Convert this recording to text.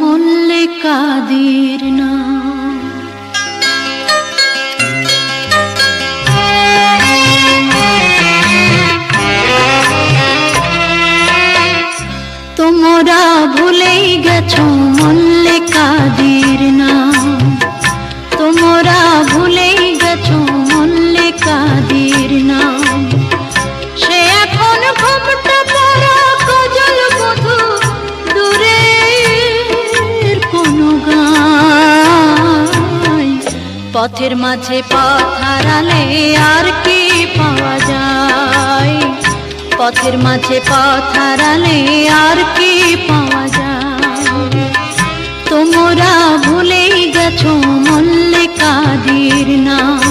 মল্লে কাদির নাম। তোমরা ভুলেই গেছো মল্লে কাদির নাম, তোমরা ভুলেই গেছো মল্লে কাদির নাম। সে এখন ঘোমটা পরা কাজল বধূ দূরের কোনো গায়। পথের মাঝে পথ হারালে আর কি পাওয়া যায়, পথের মাঝে পথ হারালে আর কি পাওয়া যায়। তোমরা ভুলেই গেছো মল্লে কাদির নাম।